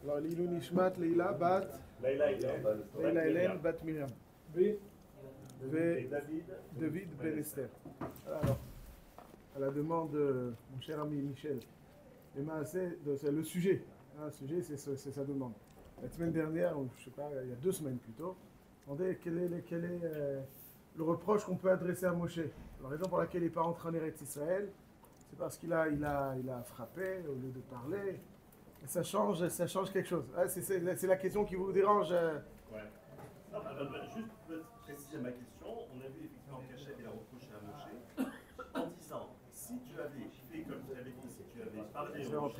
Alors, Lilou Nishmat, Leila, Bat, Leila Hélène, Bat Miriam. Et David Ben Esther. Alors, à la demande de mon cher ami Michel, c'est le sujet. Le sujet, c'est sa demande. La semaine dernière, ou je sais pas, il y a 2 semaines plutôt, on demandait quel est le reproche qu'on peut adresser à Moshe. La raison pour laquelle il n'est pas entré en Eretz Israël, c'est parce qu'il a frappé au lieu de parler. Et ça change quelque chose. Ah, c'est la question qui vous dérange. Ouais. Non, juste pour préciser ma question, on a vu effectivement qu'Hachem il a reproché à Moshe en disant si tu avais fait comme tu avais dit, si tu avais parlé au Moshe,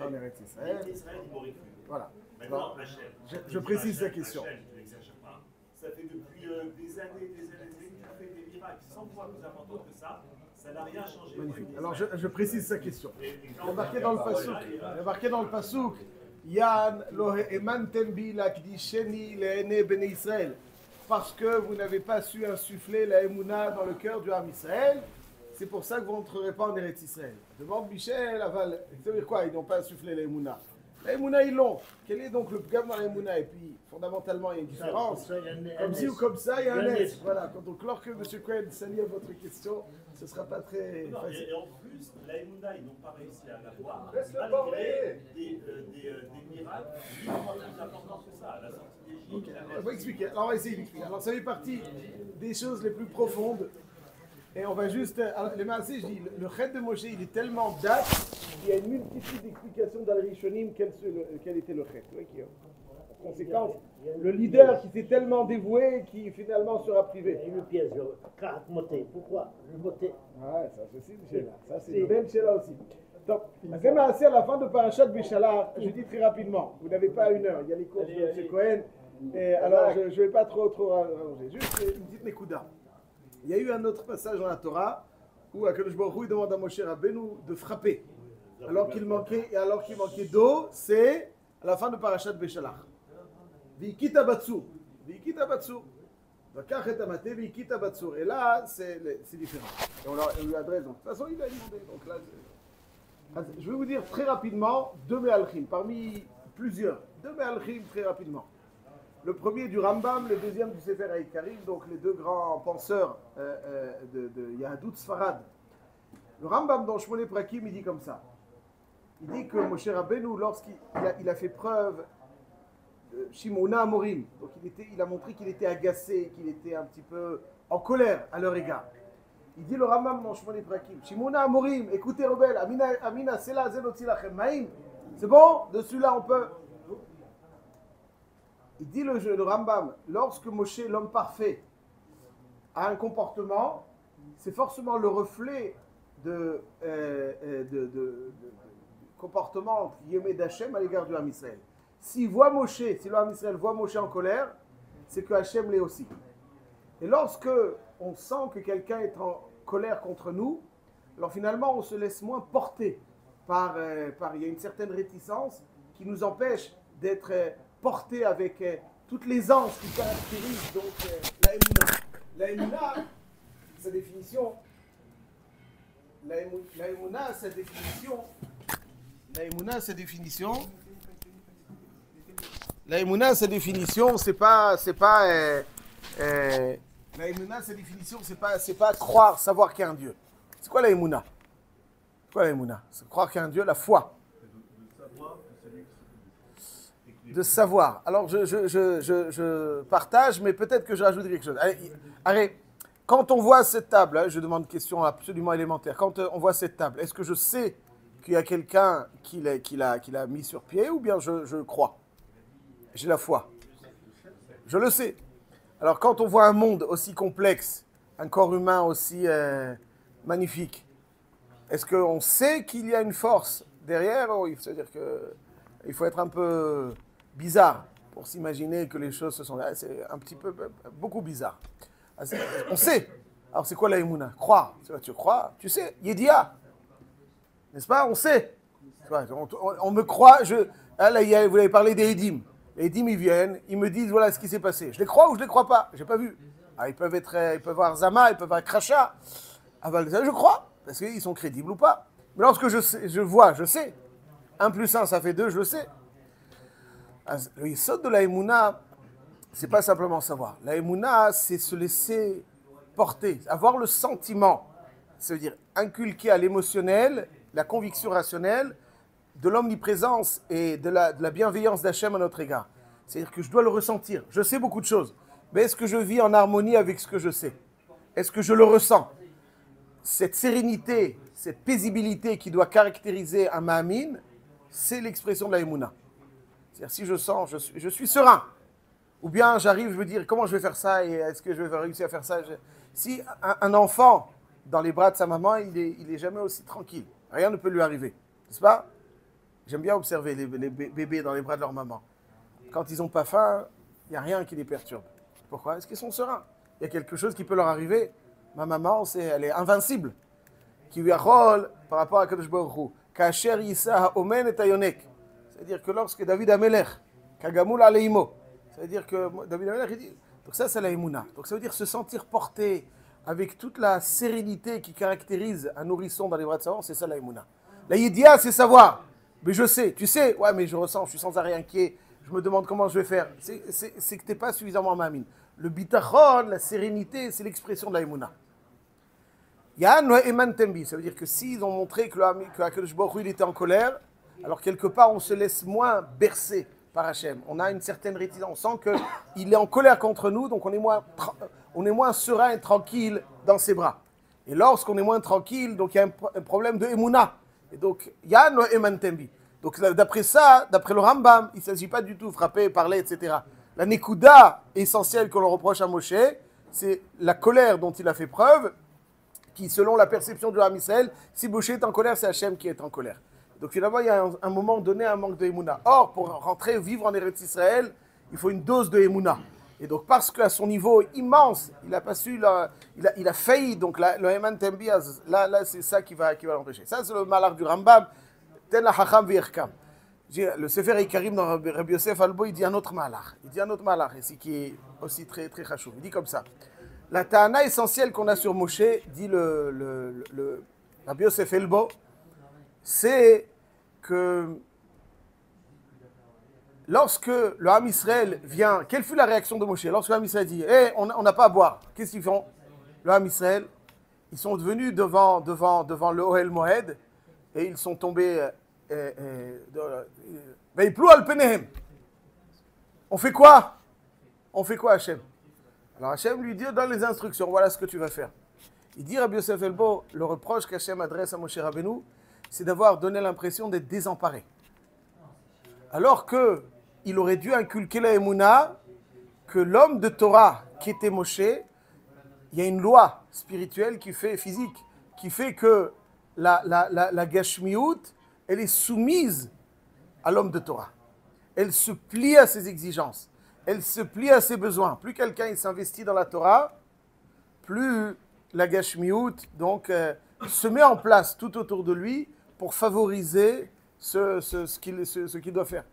Israël, il m'aurait cru. Voilà. Maintenant, Hachem, je précise la question. Hachem, tu n'exagères pas. Ça fait depuis des années que tu fais des miracles 100 fois plus importants que ça. Ça n'a rien changé. Magnifique. Alors je précise sa question. Il y a marqué dans le Passouk, Yan lo emanten bi lakdisheni le'ene bnei Israël. Parce que vous n'avez pas su insuffler la Emouna dans le cœur du Ham Israël, c'est pour ça que vous n'entrerez pas en Eretz Israël. Demande Michel, Aval, ça veut dire quoi? Ils n'ont pas insufflé la Emouna. La Emouna, ils l'ont. Quel est donc le gamme dans la Emouna? Et puis, fondamentalement, il y a une différence. Comme ci ou comme ça, il y a un S. Voilà. Donc, lorsque M. Cohen s'allie à votre question, ce ne sera pas très facile. Et en plus, la Emouna, ils n'ont pas réussi à l'avoir, malgré des miracles beaucoup plus importants que ça. La sortie d'Égypte. On va expliquer. Alors, on va essayer d'expliquer. Alors, ça fait partie des choses les plus profondes. Et on va juste. Les Maasé, je dis, le Chet de Moshe, il est tellement date qu'il y a une multitude d'explications dans les Rishonim quel était le Chet. En conséquence, le leader qui s'est tellement dévoué qui finalement sera privé. Une pièce, moté. Pourquoi le moté? Ouais, ça c'est une Sheila. Ça c'est une belle Sheila aussi. Donc, les Maasé, à la fin de Parashat Béchalar, je dis très rapidement, vous n'avez pas 1 heure, il y a les courses de M. Cohen. Et alors, je ne vais pas trop rallonger. Juste une petite Nekuda. Il y a eu un autre passage dans la Torah où Akadosh Baruch Hu demande à Moshe Rabbeinu de frapper alors qu'il manquait d'eau. C'est à la fin de Parashat Béchalach. V'ikita batsur. Vakach et amate v'ikita batsur. Et là, c'est différent. Et on lui adresse. Donc, de toute façon, il a demandé. Donc là, je vais vous dire très rapidement 2 Me'alchim, parmi plusieurs. 2 Me'alchim très rapidement. Le premier du Rambam, le deuxième du Sefer HaIkarim, donc les 2 grands penseurs de Yahadut Sfarad. Le Rambam dans Shmoné Prakim, il dit comme ça. Il dit que Moshe Rabbeinu, lorsqu'il a fait preuve de Shimona Amorim, donc il a montré qu'il était agacé, qu'il était un petit peu en colère à leur égard. Il dit le Rambam dans Shmoné Prakim, Shimona Amorim, écoutez rebelle, Amina Sela Zenotzi Lachem Maïm, c'est bon, dessus là on peut. Il dit le Rambam, lorsque Moshe, l'homme parfait, a un comportement, c'est forcément le reflet de comportement Yémé d'Hachem à l'égard du Ham Israël. Si le Ham Israël voit Moshe en colère, c'est que Hachem l'est aussi. Et lorsque on sent que quelqu'un est en colère contre nous, alors finalement on se laisse moins porter par il y a une certaine réticence qui nous empêche d'être porté avec toutes les anges qui caractérisent donc la Emouna. La Emouna, sa définition, la Emouna, sa définition, c'est pas croire, savoir qu'il y a un Dieu. C'est quoi la Emouna? C'est croire qu'il y a un Dieu, la foi. De savoir. Alors, je partage, mais peut-être que je rajoute quelque chose. Allez, quand on voit cette table, je demande une question absolument élémentaire. Quand on voit cette table, est-ce que je sais qu'il y a quelqu'un qui l'a mis sur pied ou bien je crois? J'ai la foi. Je le sais. Alors, quand on voit un monde aussi complexe, un corps humain aussi magnifique, est-ce qu'on sait qu'il y a une force derrière? C'est-à-dire qu'il faut être un peu bizarre pour s'imaginer que les choses se sont... C'est un petit peu, beaucoup bizarre. On sait. Alors c'est quoi la Emouna? Croire. Tu crois, tu sais. Yedia. N'est-ce pas? On sait. On me croit. Là, vous avez parlé des Edim. Les Edim, ils viennent, ils me disent voilà ce qui s'est passé. Je les crois ou je les crois pas? J'ai pas vu. Alors, ils peuvent avoir Zama, ils peuvent avoir Kracha. Je crois. Parce qu'ils sont crédibles ou pas. Mais lorsque je vois, je sais. 1 + 1, ça fait 2, je le sais. Le yesod de la Emouna, c'est pas simplement savoir. La Emouna, c'est se laisser porter, avoir le sentiment. Ça veut dire inculquer à l'émotionnel, la conviction rationnelle de l'omniprésence et de la bienveillance d'Hachem à notre égard. C'est-à-dire que je dois le ressentir. Je sais beaucoup de choses, mais est-ce que je vis en harmonie avec ce que je sais? Est-ce que je le ressens? Cette sérénité, cette paisibilité qui doit caractériser un Ma'amin, c'est l'expression de la Emouna. C'est-à-dire si je sens, je suis serein. Ou bien j'arrive, je veux dire, comment je vais faire ça et est-ce que je vais réussir à faire ça? Si un enfant, dans les bras de sa maman, il est jamais aussi tranquille. Rien ne peut lui arriver. N'est-ce pas? J'aime bien observer les bébés dans les bras de leur maman. Quand ils n'ont pas faim, il n'y a rien qui les perturbe. Pourquoi? Parce qu'ils sont sereins. Il y a quelque chose qui peut leur arriver. Ma maman, elle est invincible. Qui lui rôle par rapport à Kadosh Baruch Hu. Kasher Yisa Omen et Ayonek. C'est-à-dire que lorsque David Amelech, Kagamul Aleimo, c'est-à-dire que David Amelech, il dit, donc ça c'est la Emouna. Donc ça veut dire se sentir porté avec toute la sérénité qui caractérise un nourrisson dans les bras de sa mère, c'est ça la Emouna. La Yidia, c'est savoir. Mais je sais, tu sais, ouais, mais je ressens, je suis sans arrêt inquiet, je me demande comment je vais faire. C'est que tu n'es pas suffisamment mamine. Le bitachon, la sérénité, c'est l'expression de la Emouna. Yann Eman Tembi, ça veut dire que s'ils ont montré que Akadosh Baruch Hu, il était en colère, alors quelque part on se laisse moins bercer par Hachem. On a une certaine réticence, on sent qu'il est en colère contre nous, donc on est moins serein et tranquille dans ses bras. Et lorsqu'on est moins tranquille, donc il y a un problème de Emouna. Et donc, Yann Eman Tembi. Donc d'après ça, d'après le Rambam, il ne s'agit pas du tout de frapper, parler, etc. La Nekuda essentielle que l'on reproche à Moshe, c'est la colère dont il a fait preuve, qui, selon la perception du Ham Israël, si Moshe est en colère, c'est Hachem qui est en colère. Donc finalement, il y a un moment donné un manque de Emouna. Or, pour rentrer, vivre en Eretz Israël, il faut une dose de Emouna. Et donc, parce qu'à son niveau immense, il n'a pas su, il a failli, donc le Eman Tembi, là c'est ça qui va l'empêcher. Ça, c'est le malheur du Rambam, Ten la Chacham V'Yerkam. Le Sefer Ikarim dans Rabbi Yosef Albo, il dit un autre malheur. Il dit un autre malheur, ici, qui est aussi très, très chachou. Il dit comme ça. La ta'ana essentielle qu'on a sur Moshe, dit le Rabbi Yosef Albo, c'est que lorsque le Ham Israël vient, quelle fut la réaction de Moshe? Lorsque le Ham Israël dit, hey, on n'a pas à boire, qu'est-ce qu'ils font? Le Ham Israël, ils sont venus devant le Ohel Moed et ils sont tombés. On fait quoi? On fait quoi, Hachem? Alors Hachem lui dit dans les instructions, voilà ce que tu vas faire. Il dit Rabbi Yosef Elbo, le reproche qu'Hachem adresse à Moshe Rabbeinu, c'est d'avoir donné l'impression d'être désemparé. Alors qu'il aurait dû inculquer la Emouna, que l'homme de Torah qui était Moshe, il y a une loi spirituelle physique, qui fait que la Gashmiout, elle est soumise à l'homme de Torah. Elle se plie à ses exigences. Elle se plie à ses besoins. Plus quelqu'un s'investit dans la Torah, plus la Gashmiout donc, se met en place tout autour de lui pour favoriser ce qu'il doit faire.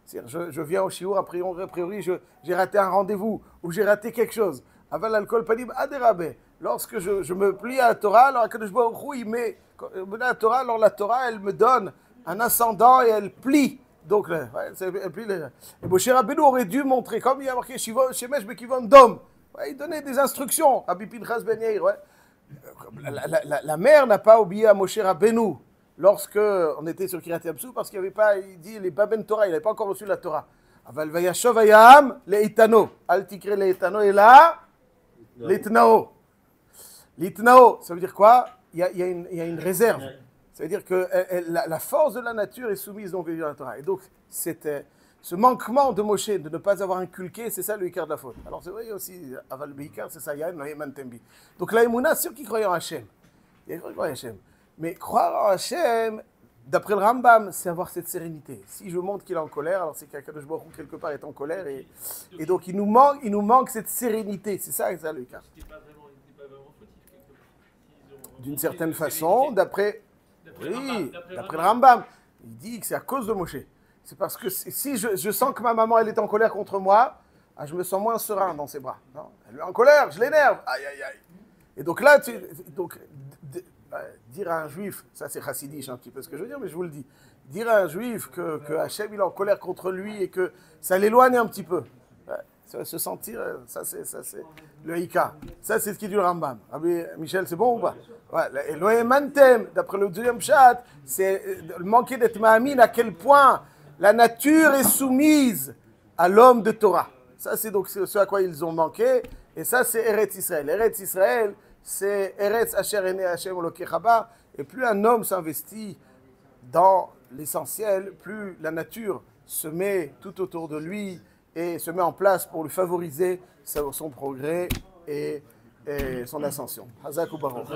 Je viens au shiur, a priori j'ai raté un rendez-vous ou j'ai raté quelque chose. Aval alcool panim adérabe. Lorsque je me plie à la Torah, alors Akadosh Baruch Hu, il met la Torah, alors la Torah, elle me donne un ascendant et elle plie. Donc, et Moshe Rabbeinu aurait dû montrer, comme il y a marqué Shemesh Bekivon Dom, il donnait des instructions à Pinchas Ben Yair. La mère n'a pas obéi à Moshe Rabbeinu lorsque on était sur Kiryat Yamsou parce qu'il n'y avait pas, il dit les Baben Torah, il n'avait pas encore reçu la Torah. Aval vayashov hayam leitano, al tikre leitano et là leitnao. L'itnao, ça veut dire quoi? Il y a une réserve. Ça veut dire que la force de la nature est soumise donc à la Torah. Et donc, ce manquement de Moshe de ne pas avoir inculqué, c'est ça le Ikar de la faute. Alors c'est vrai aussi, Aval Beikar, c'est ça, Yann, Noéman Tembi. Donc la Emouna, c'est ceux qui croient en Hachem. Il croient en Hachem. Mais croire en Hachem, d'après le Rambam, c'est avoir cette sérénité. Si je montre qu'il est en colère, alors c'est qu'Akadosh Baruch Hu quelque part est en colère. Et donc il nous manque cette sérénité. C'est ça le Ikar. D'une certaine façon, d'après le Rambam, il dit que c'est à cause de Moshe. C'est parce que si je sens que ma maman elle est en colère contre moi, je me sens moins serein dans ses bras. Non, elle est en colère, je l'énerve. Aïe, aïe, aïe. Et donc là, dire à un juif, ça c'est chassidiche un petit peu ce que je veux dire, mais je vous le dis. dire à un juif que Hachem il est en colère contre lui et que ça l'éloigne un petit peu. Ouais, se sentir, ça c'est le Hika. Ça c'est ce qui dit le Rambam. Rabbi Michel, c'est bon ou pas? Ouais, Loemantem, d'après le deuxième chat, c'est manquer d'être ma'amine à quel point la nature est soumise à l'homme de Torah. Ça c'est donc ce à quoi ils ont manqué. Et ça c'est Eretz Israël. Eretz Israël, c'est Eretz Asher Ene Hashem Olokechaba. Et plus un homme s'investit dans l'essentiel, plus la nature se met tout autour de lui et se met en place pour lui favoriser son progrès et son ascension. Hazak ou Baruch.